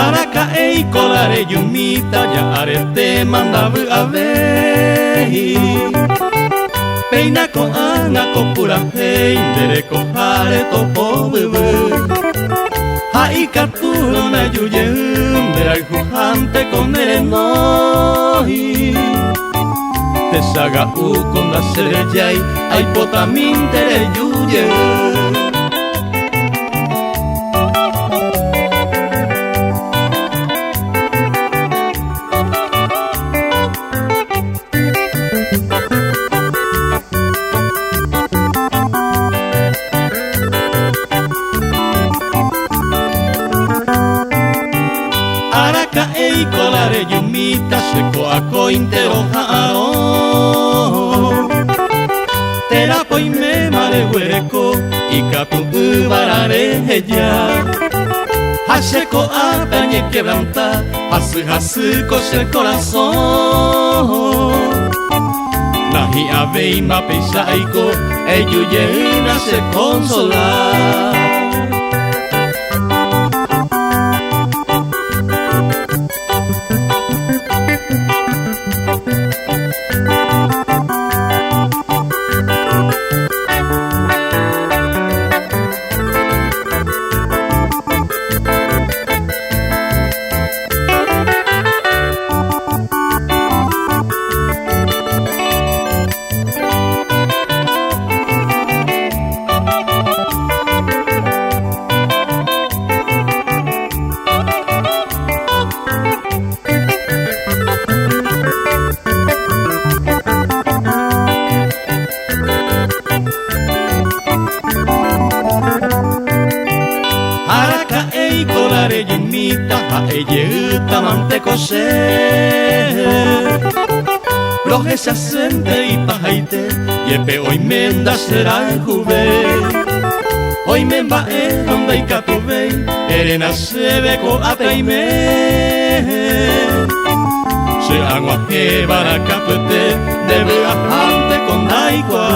Arakaei kolare yumita ya arete mandabu avei Peina ko anga ko pura hei dere ko hare to pobubu Hai katuro na yuyeum derai jujante con erenoi Te saga u con da serejai ai potamin tere yuyeum Arakaei kolare yumita seko ako intero haro Terapoi me mare hueco ikatu ubarare heya Hasheko atañe quebranta hasu hasu kose corazón Nahi avei ma peisaiko eyuyeina se consolar Arakaei kolare yumita haeye utamante kose Roje se asente y pajaite Yepe oimenda será juve Oimen bae donde ikatubei Erena sebeko ataime Se agua que barakapete Debe ajante con daikwa